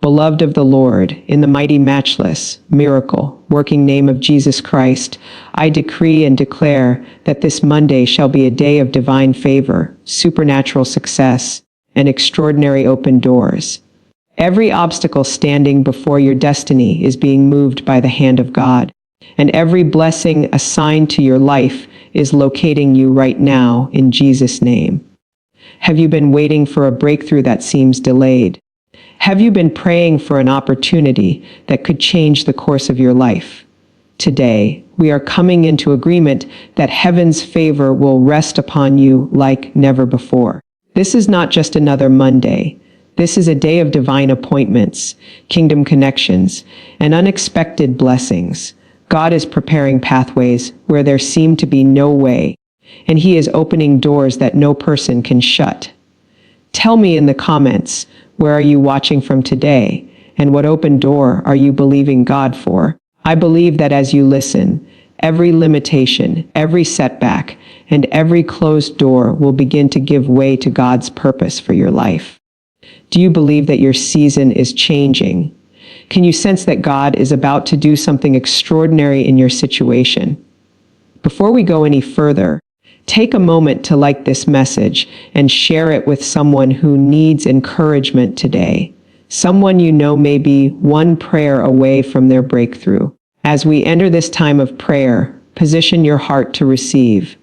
Beloved of the Lord, in the mighty, matchless, miracle, working name of Jesus Christ, I decree and declare that this Monday shall be a day of divine favor, supernatural success, and extraordinary open doors. Every obstacle standing before your destiny is being moved by the hand of God, and every blessing assigned to your life is locating you right now in Jesus' name. Have you been waiting for a breakthrough that seems delayed? Have you been praying for an opportunity that could change the course of your life? Today, we are coming into agreement that heaven's favor will rest upon you like never before. This is not just another Monday. This is a day of divine appointments, kingdom connections, and unexpected blessings. God is preparing pathways where there seemed to be no way, and He is opening doors that no person can shut. Tell me in the comments, where are you watching from today, and what open door are you believing God for? I believe that as you listen, every limitation, every setback, and every closed door will begin to give way to God's purpose for your life. Do you believe that your season is changing? Can you sense that God is about to do something extraordinary in your situation? Before we go any further, take a moment to like this message and share it with someone who needs encouragement today. Someone you know may be one prayer away from their breakthrough. As we enter this time of prayer, position your heart to receive.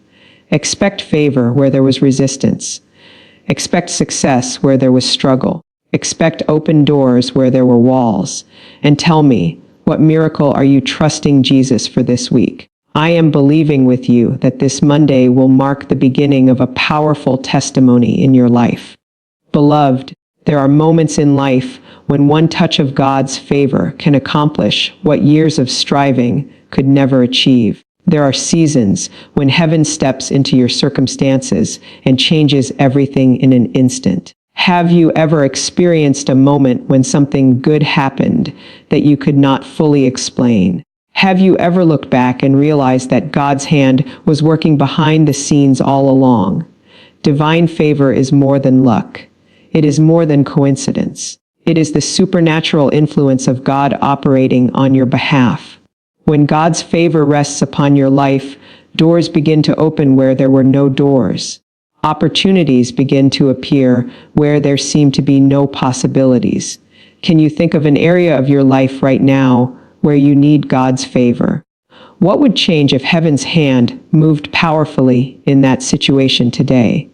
Expect favor where there was resistance. Expect success where there was struggle. Expect open doors where there were walls. And tell me, what miracle are you trusting Jesus for this week? I am believing with you that this Monday will mark the beginning of a powerful testimony in your life. Beloved, there are moments in life when one touch of God's favor can accomplish what years of striving could never achieve. There are seasons when heaven steps into your circumstances and changes everything in an instant. Have you ever experienced a moment when something good happened that you could not fully explain? Have you ever looked back and realized that God's hand was working behind the scenes all along? Divine favor is more than luck. It is more than coincidence. It is the supernatural influence of God operating on your behalf. When God's favor rests upon your life, doors begin to open where there were no doors. Opportunities begin to appear where there seemed to be no possibilities. Can you think of an area of your life right now where you need God's favor? What would change if heaven's hand moved powerfully in that situation today?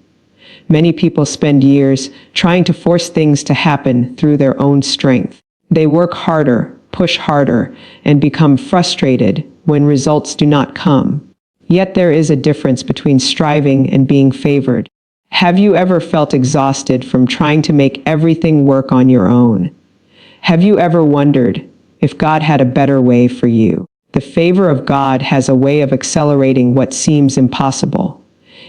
Many people spend years trying to force things to happen through their own strength. They work harder, push harder, and become frustrated when results do not come. Yet there is a difference between striving and being favored. Have you ever felt exhausted from trying to make everything work on your own? Have you ever wondered if God had a better way for you? The favor of God has a way of accelerating what seems impossible.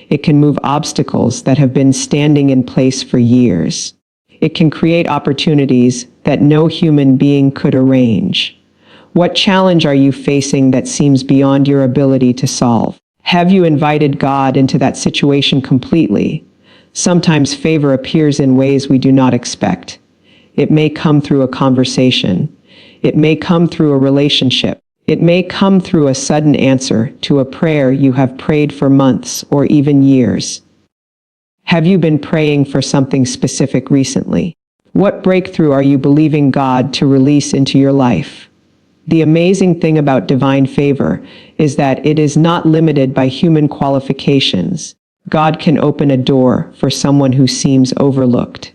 It can move obstacles that have been standing in place for years. It can create opportunities that no human being could arrange. What challenge are you facing that seems beyond your ability to solve? Have you invited God into that situation completely? Sometimes favor appears in ways we do not expect. It may come through a conversation. It may come through a relationship. It may come through a sudden answer to a prayer you have prayed for months or even years. Have you been praying for something specific recently? What breakthrough are you believing God to release into your life? The amazing thing about divine favor is that it is not limited by human qualifications. God can open a door for someone who seems overlooked.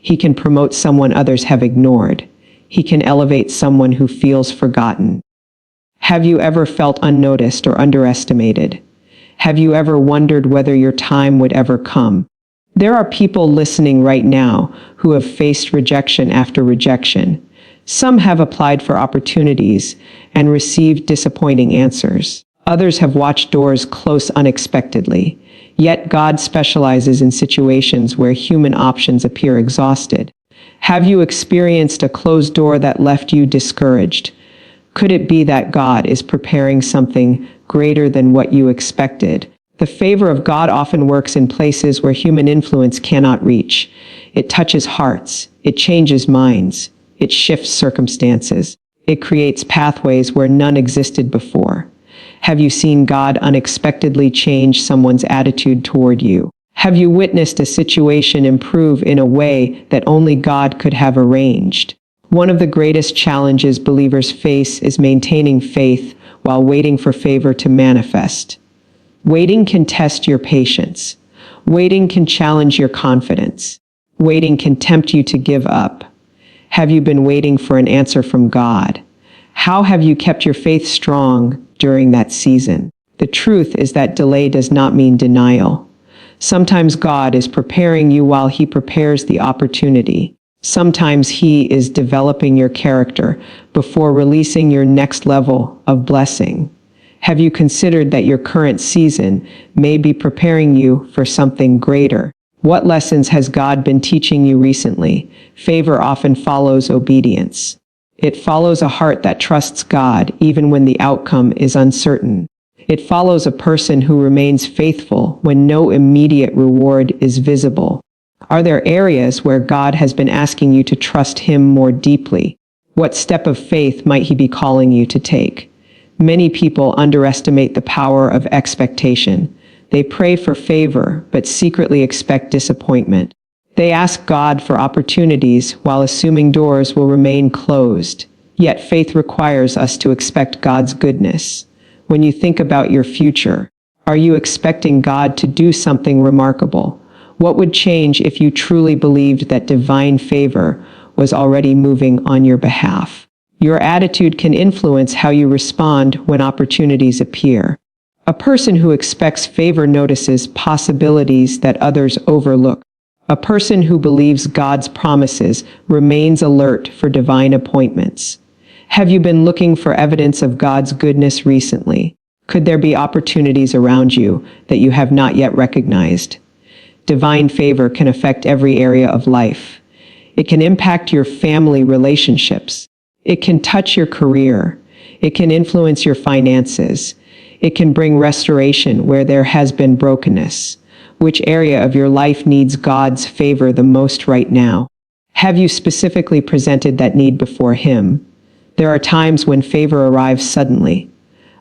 He can promote someone others have ignored. He can elevate someone who feels forgotten. Have you ever felt unnoticed or underestimated? Have you ever wondered whether your time would ever come? There are people listening right now who have faced rejection after rejection. Some have applied for opportunities and received disappointing answers. Others have watched doors close unexpectedly. Yet God specializes in situations where human options appear exhausted. Have you experienced a closed door that left you discouraged? Could it be that God is preparing something greater than what you expected? The favor of God often works in places where human influence cannot reach. It touches hearts. It changes minds. It shifts circumstances. It creates pathways where none existed before. Have you seen God unexpectedly change someone's attitude toward you? Have you witnessed a situation improve in a way that only God could have arranged? One of the greatest challenges believers face is maintaining faith while waiting for favor to manifest. Waiting can test your patience. Waiting can challenge your confidence. Waiting can tempt you to give up. Have you been waiting for an answer from God? How have you kept your faith strong during that season? The truth is that delay does not mean denial. Sometimes God is preparing you while He prepares the opportunity. Sometimes He is developing your character before releasing your next level of blessing. Have you considered that your current season may be preparing you for something greater? What lessons has God been teaching you recently? Favor often follows obedience. It follows a heart that trusts God even when the outcome is uncertain. It follows a person who remains faithful when no immediate reward is visible. Are there areas where God has been asking you to trust Him more deeply? What step of faith might He be calling you to take? Many people underestimate the power of expectation. They pray for favor, but secretly expect disappointment. They ask God for opportunities while assuming doors will remain closed. Yet faith requires us to expect God's goodness. When you think about your future, are you expecting God to do something remarkable? What would change if you truly believed that divine favor was already moving on your behalf? Your attitude can influence how you respond when opportunities appear. A person who expects favor notices possibilities that others overlook. A person who believes God's promises remains alert for divine appointments. Have you been looking for evidence of God's goodness recently? Could there be opportunities around you that you have not yet recognized? Divine favor can affect every area of life. It can impact your family relationships. It can touch your career. It can influence your finances. It can bring restoration where there has been brokenness. Which area of your life needs God's favor the most right now? Have you specifically presented that need before Him? There are times when favor arrives suddenly.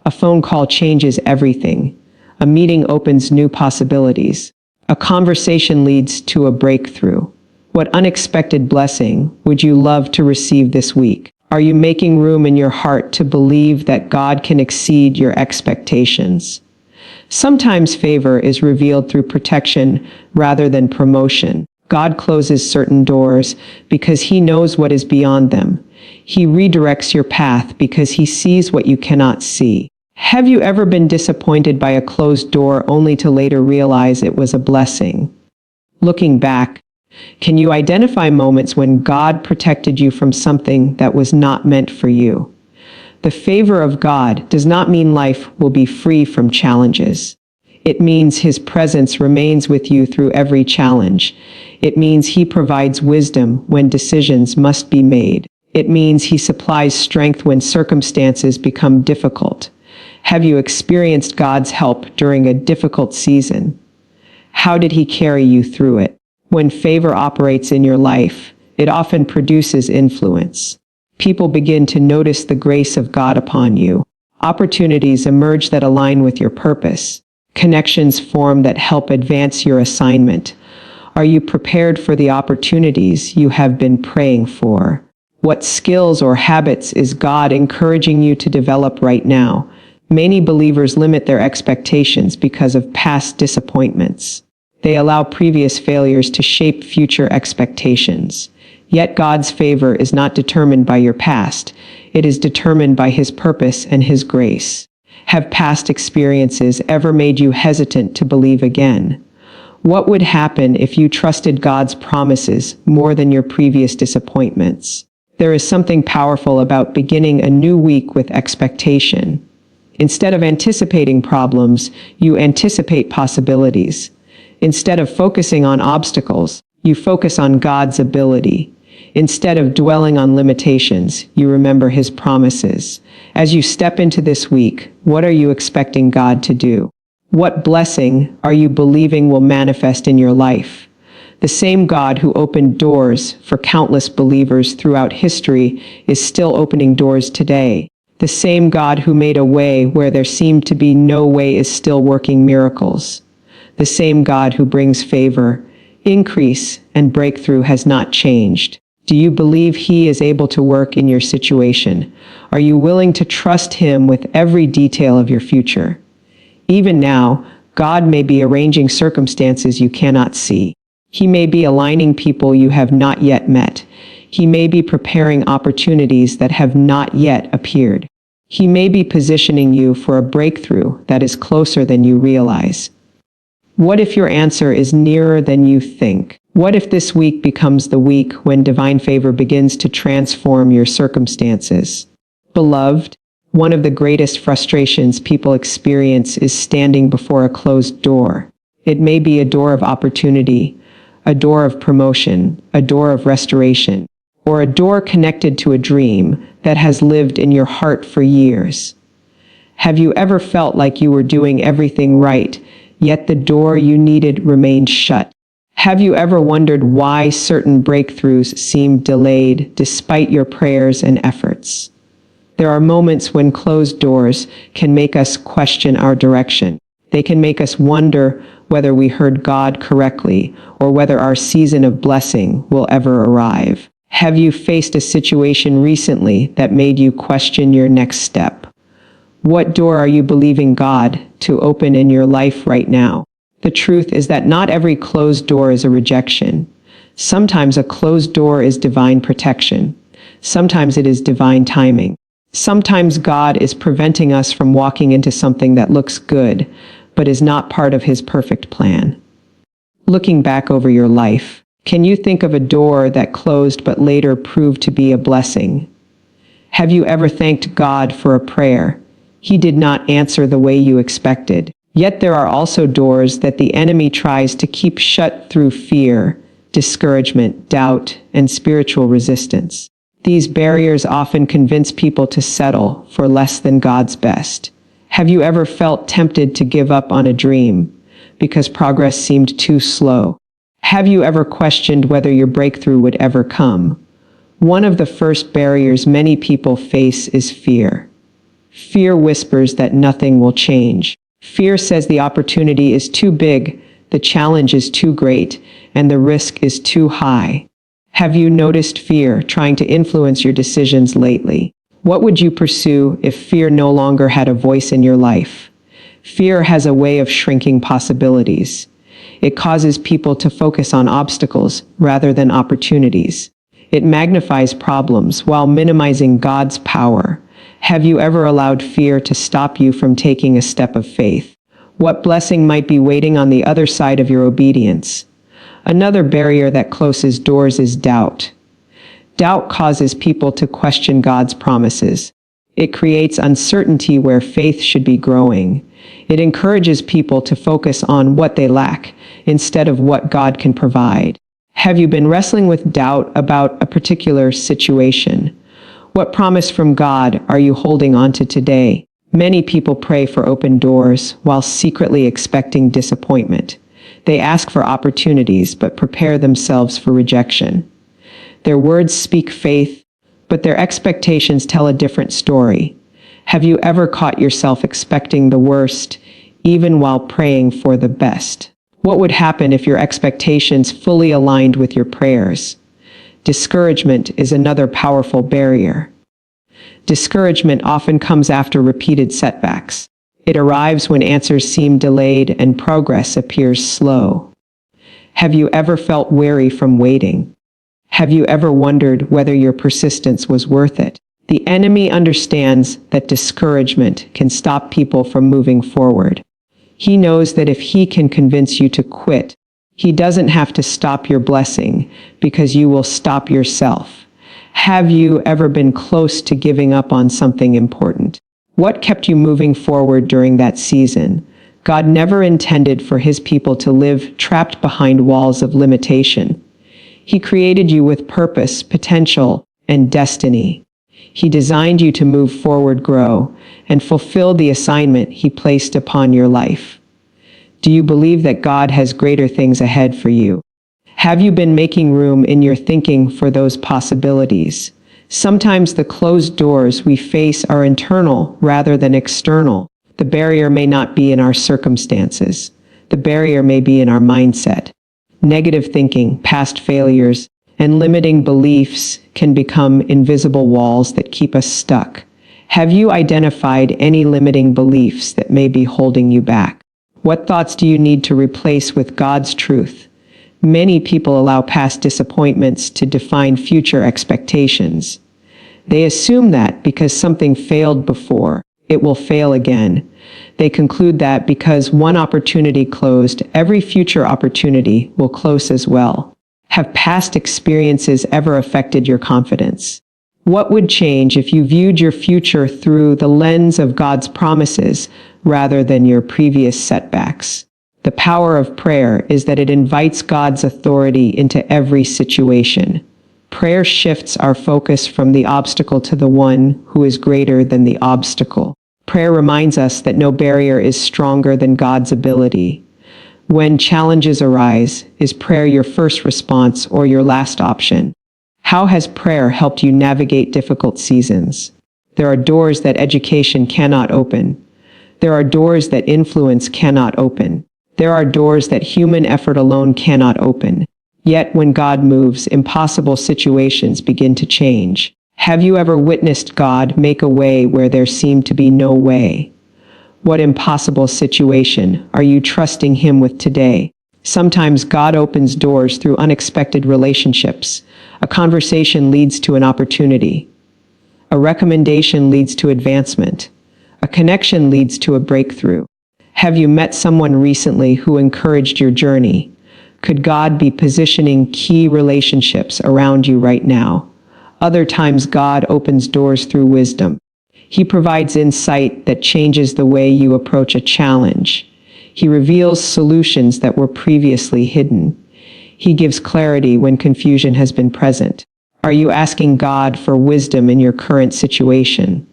A phone call changes everything. A meeting opens new possibilities. A conversation leads to a breakthrough. What unexpected blessing would you love to receive this week? Are you making room in your heart to believe that God can exceed your expectations? Sometimes favor is revealed through protection rather than promotion. God closes certain doors because He knows what is beyond them. He redirects your path because He sees what you cannot see. Have you ever been disappointed by a closed door only to later realize it was a blessing? Looking back, can you identify moments when God protected you from something that was not meant for you? The favor of God does not mean life will be free from challenges. It means His presence remains with you through every challenge. It means He provides wisdom when decisions must be made. It means He supplies strength when circumstances become difficult. Have you experienced God's help during a difficult season? How did He carry you through it? When favor operates in your life, it often produces influence. People begin to notice the grace of God upon you. Opportunities emerge that align with your purpose. Connections form that help advance your assignment. Are you prepared for the opportunities you have been praying for? What skills or habits is God encouraging you to develop right now? Many believers limit their expectations because of past disappointments. They allow previous failures to shape future expectations. Yet God's favor is not determined by your past. It is determined by His purpose and His grace. Have past experiences ever made you hesitant to believe again? What would happen if you trusted God's promises more than your previous disappointments? There is something powerful about beginning a new week with expectation. Instead of anticipating problems, you anticipate possibilities. Instead of focusing on obstacles, you focus on God's ability. Instead of dwelling on limitations, you remember His promises. As you step into this week, what are you expecting God to do? What blessing are you believing will manifest in your life? The same God who opened doors for countless believers throughout history is still opening doors today. The same God who made a way where there seemed to be no way is still working miracles. The same God who brings favor, increase, and breakthrough has not changed. Do you believe He is able to work in your situation? Are you willing to trust Him with every detail of your future? Even now, God may be arranging circumstances you cannot see. He may be aligning people you have not yet met. He may be preparing opportunities that have not yet appeared. He may be positioning you for a breakthrough that is closer than you realize. What if your answer is nearer than you think? What if this week becomes the week when divine favor begins to transform your circumstances? Beloved, one of the greatest frustrations people experience is standing before a closed door. It may be a door of opportunity, a door of promotion, a door of restoration, or a door connected to a dream that has lived in your heart for years. Have you ever felt like you were doing everything right, yet the door you needed remained shut? Have you ever wondered why certain breakthroughs seem delayed despite your prayers and efforts? There are moments when closed doors can make us question our direction. They can make us wonder whether we heard God correctly or whether our season of blessing will ever arrive. Have you faced a situation recently that made you question your next step? What door are you believing God to open in your life right now? The truth is that not every closed door is a rejection. Sometimes a closed door is divine protection. Sometimes it is divine timing. Sometimes God is preventing us from walking into something that looks good, but is not part of His perfect plan. Looking back over your life, can you think of a door that closed but later proved to be a blessing? Have you ever thanked God for a prayer He did not answer the way you expected? Yet there are also doors that the enemy tries to keep shut through fear, discouragement, doubt, and spiritual resistance. These barriers often convince people to settle for less than God's best. Have you ever felt tempted to give up on a dream because progress seemed too slow? Have you ever questioned whether your breakthrough would ever come? One of the first barriers many people face is fear. Fear whispers that nothing will change. Fear says the opportunity is too big, the challenge is too great, and the risk is too high. Have you noticed fear trying to influence your decisions lately? What would you pursue if fear no longer had a voice in your life? Fear has a way of shrinking possibilities. It causes people to focus on obstacles rather than opportunities. It magnifies problems while minimizing God's power. Have you ever allowed fear to stop you from taking a step of faith? What blessing might be waiting on the other side of your obedience? Another barrier that closes doors is doubt. Doubt causes people to question God's promises. It creates uncertainty where faith should be growing. It encourages people to focus on what they lack instead of what God can provide. Have you been wrestling with doubt about a particular situation? What promise from God are you holding on to today? Many people pray for open doors while secretly expecting disappointment. They ask for opportunities but prepare themselves for rejection. Their words speak faith, but their expectations tell a different story. Have you ever caught yourself expecting the worst, even while praying for the best? What would happen if your expectations fully aligned with your prayers? Discouragement is another powerful barrier. Discouragement often comes after repeated setbacks. It arrives when answers seem delayed and progress appears slow. Have you ever felt weary from waiting? Have you ever wondered whether your persistence was worth it? The enemy understands that discouragement can stop people from moving forward. He knows that if he can convince you to quit, he doesn't have to stop your blessing because you will stop yourself. Have you ever been close to giving up on something important? What kept you moving forward during that season? God never intended for His people to live trapped behind walls of limitation. He created you with purpose, potential, and destiny. He designed you to move forward, grow, and fulfill the assignment He placed upon your life. Do you believe that God has greater things ahead for you? Have you been making room in your thinking for those possibilities? Sometimes the closed doors we face are internal rather than external. The barrier may not be in our circumstances. The barrier may be in our mindset. Negative thinking, past failures, and limiting beliefs can become invisible walls that keep us stuck. Have you identified any limiting beliefs that may be holding you back? What thoughts do you need to replace with God's truth? Many people allow past disappointments to define future expectations. They assume that because something failed before, it will fail again. They conclude that because one opportunity closed, every future opportunity will close as well. Have past experiences ever affected your confidence? What would change if you viewed your future through the lens of God's promises rather than your previous setbacks? The power of prayer is that it invites God's authority into every situation. Prayer shifts our focus from the obstacle to the one who is greater than the obstacle. Prayer reminds us that no barrier is stronger than God's ability. When challenges arise, is prayer your first response or your last option? How has prayer helped you navigate difficult seasons? There are doors that education cannot open. There are doors that influence cannot open. There are doors that human effort alone cannot open. Yet when God moves, impossible situations begin to change. Have you ever witnessed God make a way where there seemed to be no way? What impossible situation are you trusting Him with today? Sometimes God opens doors through unexpected relationships. A conversation leads to an opportunity. A recommendation leads to advancement. A connection leads to a breakthrough. Have you met someone recently who encouraged your journey? Could God be positioning key relationships around you right now? Other times God opens doors through wisdom. He provides insight that changes the way you approach a challenge. He reveals solutions that were previously hidden. He gives clarity when confusion has been present. Are you asking God for wisdom in your current situation?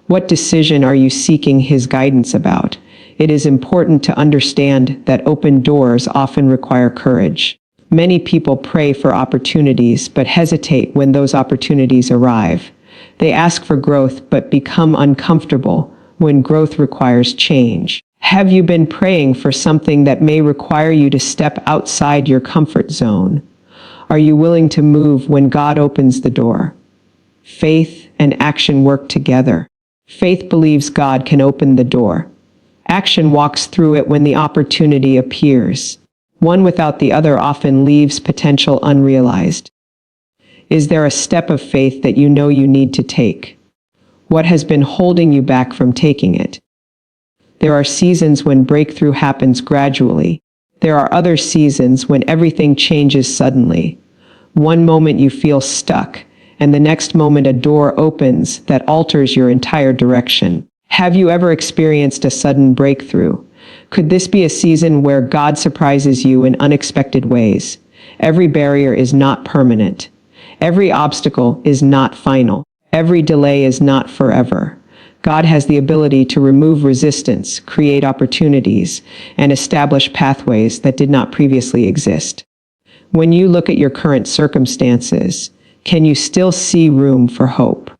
What decision are you seeking His guidance about? It is important to understand that open doors often require courage. Many people pray for opportunities but hesitate when those opportunities arrive. They ask for growth but become uncomfortable when growth requires change. Have you been praying for something that may require you to step outside your comfort zone? Are you willing to move when God opens the door? Faith and action work together. Faith believes God can open the door. Action walks through it when the opportunity appears. One without the other often leaves potential unrealized. Is there a step of faith that you know you need to take? What has been holding you back from taking it? There are seasons when breakthrough happens gradually. There are other seasons when everything changes suddenly. One moment you feel stuck, and the next moment a door opens that alters your entire direction. Have you ever experienced a sudden breakthrough? Could this be a season where God surprises you in unexpected ways? Every barrier is not permanent. Every obstacle is not final. Every delay is not forever. God has the ability to remove resistance, create opportunities, and establish pathways that did not previously exist. When you look at your current circumstances, can you still see room for hope?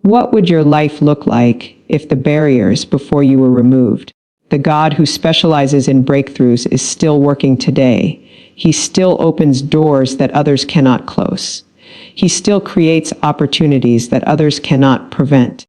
What would your life look like if the barriers before you were removed? The God who specializes in breakthroughs is still working today. He still opens doors that others cannot close. He still creates opportunities that others cannot prevent.